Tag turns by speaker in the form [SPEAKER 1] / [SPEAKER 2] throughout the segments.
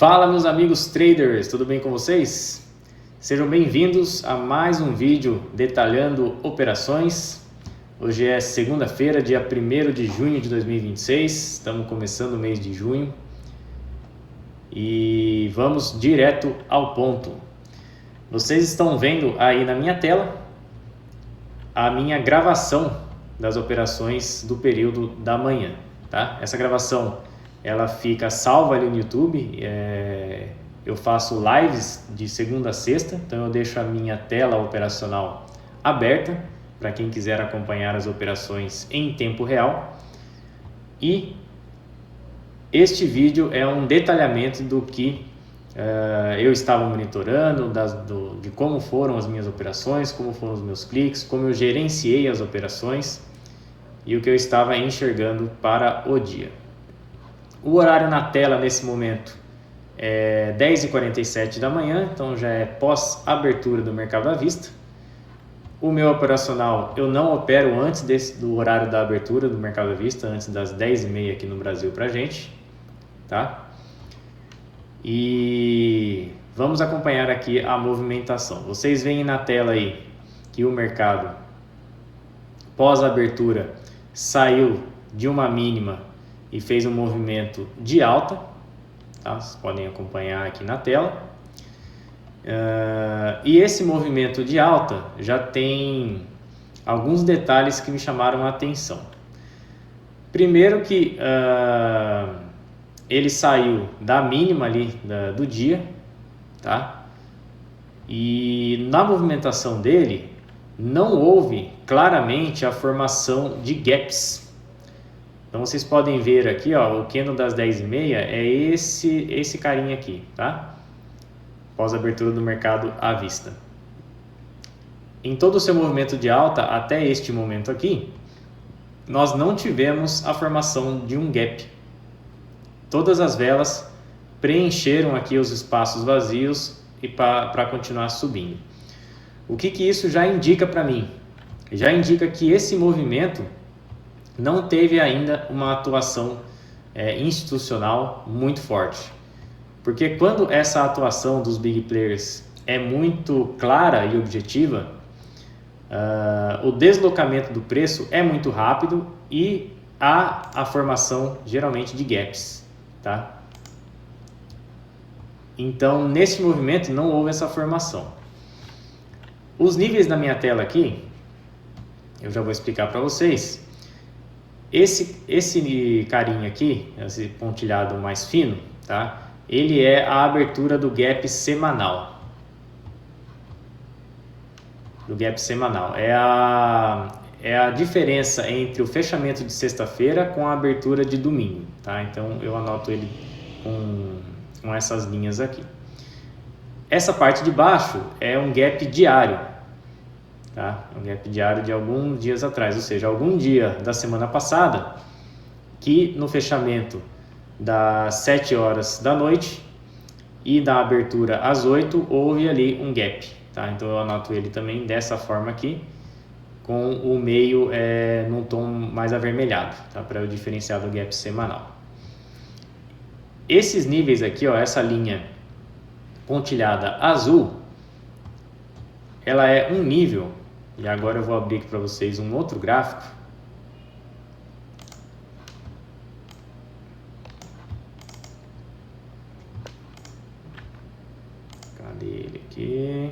[SPEAKER 1] Fala, meus amigos traders, tudo bem com vocês? Sejam bem-vindos a mais um vídeo detalhando operações. Hoje é segunda-feira, dia 1º de junho de 2026, estamos começando o mês de junho e vamos direto ao ponto. Vocês estão vendo aí na minha tela a minha gravação das operações do período da manhã, tá? Essa gravação ela fica salva ali no YouTube. Eu faço lives de segunda a sexta, então eu deixo a minha tela operacional aberta para quem quiser acompanhar as operações em tempo real. E este vídeo é um detalhamento do que eu estava monitorando, de como foram as minhas operações, como foram os meus cliques, como eu gerenciei as operações e o que eu estava enxergando para o dia. O horário na tela nesse momento é 10h47 da manhã, então já é pós-abertura do mercado à vista. O meu operacional eu não opero antes do horário da abertura do mercado à vista, antes das 10h30 aqui no Brasil pra gente, tá? E vamos acompanhar aqui a movimentação. Vocês veem na tela aí que o mercado pós-abertura saiu de uma mínima e fez um movimento de alta, tá? Vocês podem acompanhar aqui na tela. E esse movimento de alta já tem alguns detalhes que me chamaram a atenção. Primeiro que ele saiu da mínima ali do dia, tá? E na movimentação dele não houve claramente a formação de gaps. Então vocês podem ver aqui, ó, o candle das 10h30 é esse carinha aqui, tá? Pós abertura do mercado à vista. Em todo o seu movimento de alta até este momento aqui, nós não tivemos a formação de um gap. Todas as velas preencheram aqui os espaços vazios e para continuar subindo. O que isso já indica para mim? Já indica que esse movimento não teve ainda uma atuação institucional muito forte. Porque quando essa atuação dos big players é muito clara e objetiva, o deslocamento do preço é muito rápido e há a formação geralmente de gaps, tá? Então, nesse movimento não houve essa formação. Os níveis na minha tela aqui, eu já vou explicar para vocês. Esse carinha aqui, esse pontilhado mais fino, tá? Ele é a abertura do gap semanal. Do gap semanal. É a diferença entre o fechamento de sexta-feira com a abertura de domingo, tá? Então eu anoto ele com essas linhas aqui. Essa parte de baixo é um gap diário, tá? Um gap diário de alguns dias atrás, ou seja, algum dia da semana passada que no fechamento das 7 horas da noite e da abertura às 8 houve ali um gap, tá? Então eu anoto ele também dessa forma aqui, com o meio num tom mais avermelhado, tá? Para eu diferenciar do gap semanal. Esses níveis aqui, ó, essa linha pontilhada azul, ela é um nível, e agora eu vou abrir aqui para vocês um outro gráfico. Cadê ele aqui?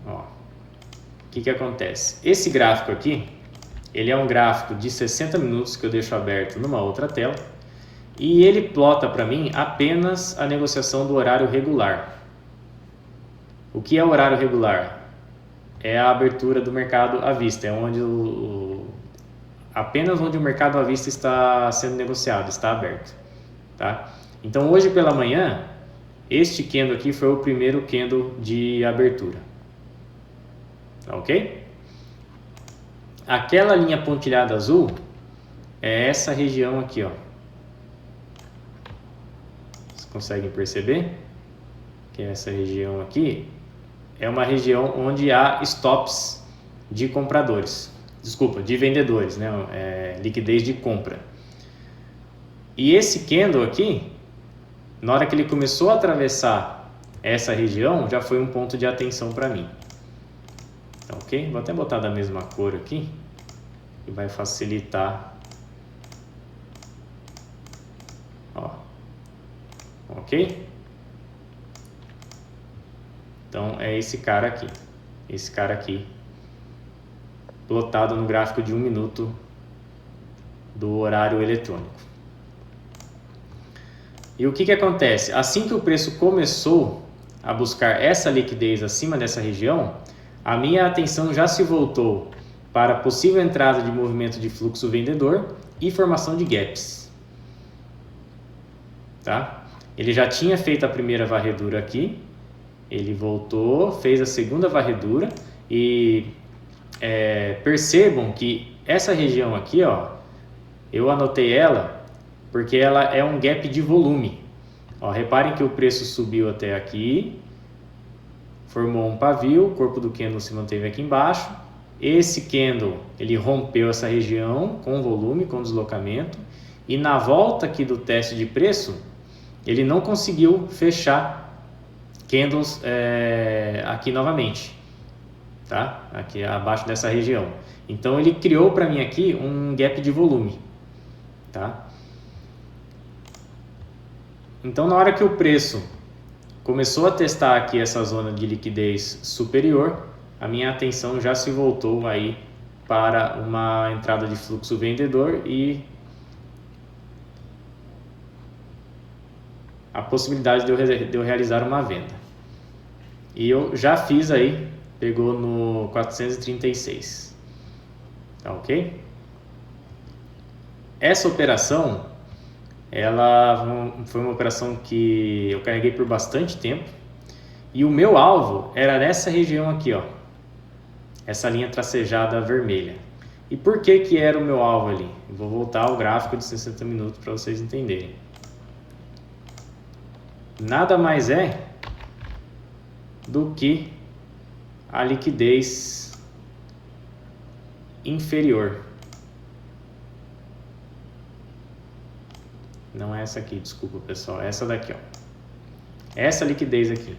[SPEAKER 1] Ó, o que acontece? Esse gráfico aqui, ele é um gráfico de 60 minutos que eu deixo aberto numa outra tela e ele plota para mim apenas a negociação do horário regular. O que é o horário regular? É a abertura do mercado à vista, é onde apenas onde o mercado à vista está sendo negociado, está aberto, tá? Então hoje pela manhã, este candle aqui foi o primeiro candle de abertura, tá, ok? Aquela linha pontilhada azul é essa região aqui, ó. Vocês conseguem perceber? Que essa região aqui é uma região onde há stops de compradores, de vendedores, né? Liquidez de compra. E esse candle aqui Na hora que ele começou a atravessar essa região, já foi um ponto de atenção para mim. Tá, ok? Vou até botar da mesma cor aqui, que vai facilitar. Ó. Ok? Então é esse cara aqui. Esse cara aqui, plotado no gráfico de 1 minuto do horário eletrônico. E o que acontece? Assim que o preço começou a buscar essa liquidez acima dessa região, a minha atenção já se voltou para a possível entrada de movimento de fluxo vendedor e formação de gaps. Tá? Ele já tinha feito a primeira varredura aqui, ele voltou, fez a segunda varredura e percebam que essa região aqui, ó, eu anotei ela porque ela é um gap de volume. Ó, reparem que o preço subiu até aqui, formou um pavio, o corpo do candle se manteve aqui embaixo. Esse candle, ele rompeu essa região com volume, com deslocamento, e na volta aqui do teste de preço, ele não conseguiu fechar candles aqui novamente, tá? Aqui abaixo dessa região. Então ele criou para mim aqui um gap de volume, tá? Então na hora que o preço começou a testar aqui essa zona de liquidez superior, a minha atenção já se voltou aí para uma entrada de fluxo vendedor e a possibilidade de eu realizar uma venda. E eu já fiz aí, pegou no 436, tá ok? Essa operação, ela foi uma operação que eu carreguei por bastante tempo e o meu alvo era nessa região aqui, ó, essa linha tracejada vermelha. E por que era o meu alvo ali? Eu vou voltar ao gráfico de 60 minutos para vocês entenderem. Nada mais é do que a liquidez inferior. Não é essa aqui, desculpa pessoal, é essa daqui, ó. Essa liquidez aqui,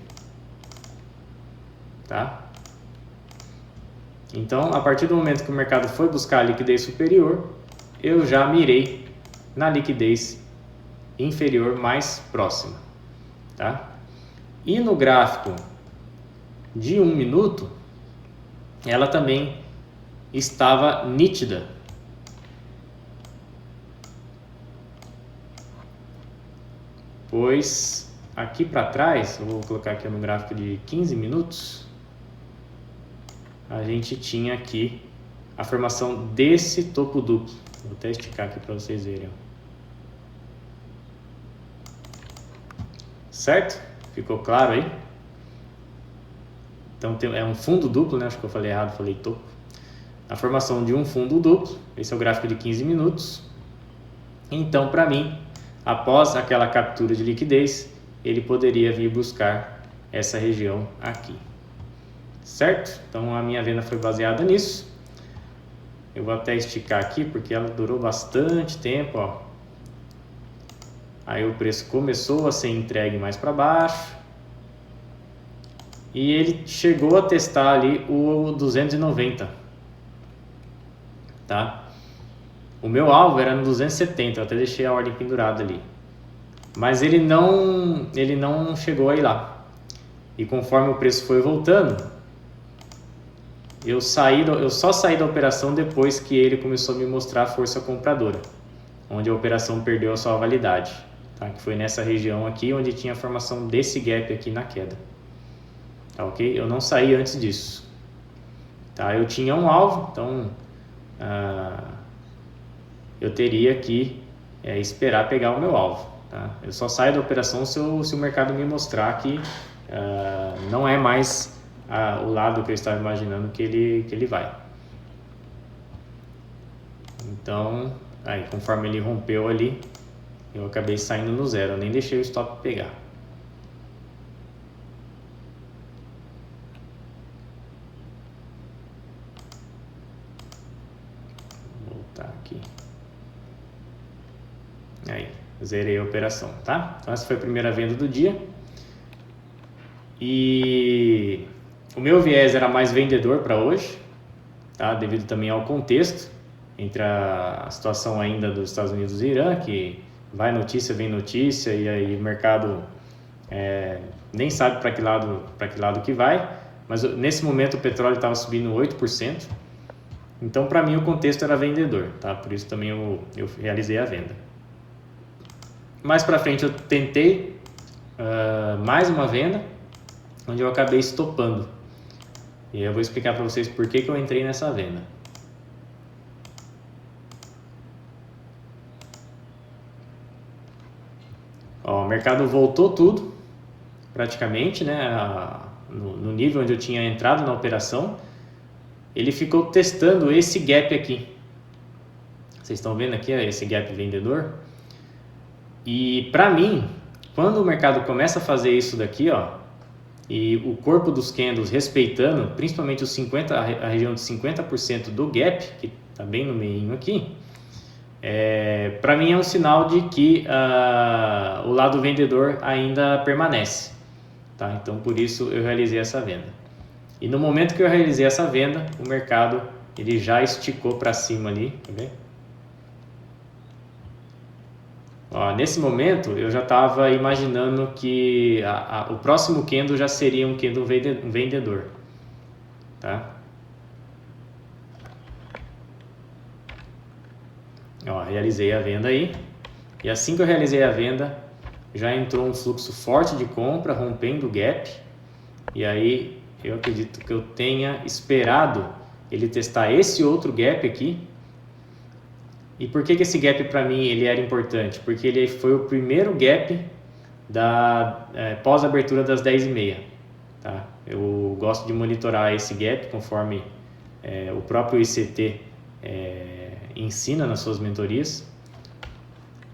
[SPEAKER 1] tá? Então, a partir do momento que o mercado foi buscar a liquidez superior, eu já mirei na liquidez inferior mais próxima, tá? E no gráfico de 1 minuto, ela também estava nítida. Pois aqui para trás, eu vou colocar aqui no gráfico de 15 minutos, a gente tinha aqui a formação desse topo duplo. Vou até esticar aqui para vocês verem. Certo? Ficou claro aí? Então é um fundo duplo, né? Acho que eu falei errado, falei topo. A formação de um fundo duplo, esse é o gráfico de 15 minutos. Então, para mim, após aquela captura de liquidez, ele poderia vir buscar essa região aqui. Certo? Então a minha venda foi baseada nisso. Eu vou até esticar aqui porque ela durou bastante tempo, ó. Aí o preço começou a ser entregue mais para baixo. E ele chegou a testar ali o 290. Tá? O meu alvo era no 270, eu até deixei a ordem pendurada ali. Mas ele não chegou aí lá. E conforme o preço foi voltando, eu só saí da operação depois que ele começou a me mostrar a força compradora, onde a operação perdeu a sua validade, tá? Que foi nessa região aqui, onde tinha a formação desse gap aqui na queda, tá ok? Eu não saí antes disso, tá? Eu tinha um alvo, então eu teria que esperar pegar o meu alvo, tá? Eu só saio da operação se o mercado me mostrar que não é mais o lado que eu estava imaginando que ele vai. Então, aí conforme ele rompeu ali, eu acabei saindo no zero, eu nem deixei o stop pegar. Vou voltar aqui. Aí, zerei a operação, tá? Então essa foi a primeira venda do dia. E o meu viés era mais vendedor para hoje, tá? Devido também ao contexto entre a situação ainda dos Estados Unidos e Irã, que vai notícia, vem notícia, e aí o mercado nem sabe para que lado que vai, mas nesse momento o petróleo estava subindo 8%, então para mim o contexto era vendedor, tá? Por isso também eu realizei a venda. Mais para frente eu tentei mais uma venda, onde eu acabei estopando, e aí eu vou explicar para vocês por que eu entrei nessa venda. Ó, o mercado voltou tudo, praticamente, né, no nível onde eu tinha entrado na operação. Ele ficou testando esse gap aqui. Vocês estão vendo aqui esse gap vendedor? E para mim, quando o mercado começa a fazer isso daqui, ó, e o corpo dos candles respeitando, principalmente a região de 50% do gap, que está bem no meio aqui, para mim é um sinal de que o lado vendedor ainda permanece, tá? Então por isso eu realizei essa venda. E no momento que eu realizei essa venda, o mercado ele já esticou para cima ali, tá vendo? Ó, nesse momento eu já estava imaginando que o próximo candle já seria um candle vendedor, tá? Ó, realizei a venda aí, e assim que eu realizei a venda já entrou um fluxo forte de compra rompendo o gap, e aí eu acredito que eu tenha esperado ele testar esse outro gap aqui. E por que esse gap para mim ele era importante? Porque ele foi o primeiro gap pós abertura das 10h30, tá? Eu gosto de monitorar esse gap conforme o próprio ICT ensina nas suas mentorias.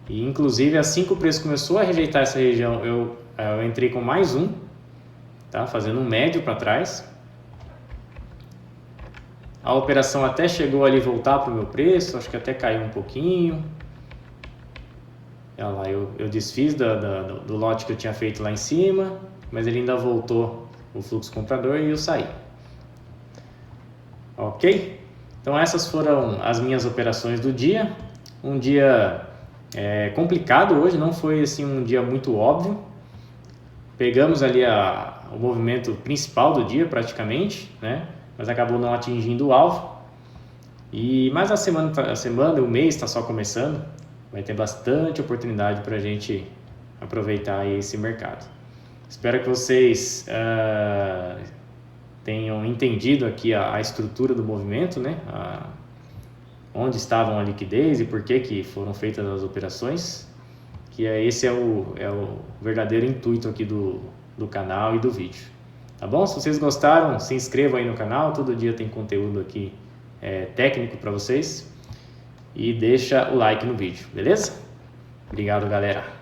[SPEAKER 1] E inclusive assim que o preço começou a rejeitar essa região, eu entrei com mais um, tá? Fazendo um médio para trás. A operação até chegou ali voltar para o meu preço, acho que até caiu um pouquinho. Olha lá, eu desfiz do lote que eu tinha feito lá em cima, mas ele ainda voltou o fluxo comprador e eu saí. Ok? Então essas foram as minhas operações do dia. Um dia complicado hoje, não foi assim um dia muito óbvio. Pegamos ali o movimento principal do dia praticamente, né? Mas acabou não atingindo o alvo. Mas a semana, o mês está só começando, vai ter bastante oportunidade para a gente aproveitar esse mercado. Espero que vocês tenham entendido aqui a estrutura do movimento, né? Onde estavam a liquidez e por que foram feitas as operações. Esse é o verdadeiro intuito aqui do canal e do vídeo. Tá bom? Se vocês gostaram, se inscrevam aí no canal, todo dia tem conteúdo aqui técnico para vocês. E deixa o like no vídeo, beleza? Obrigado, galera!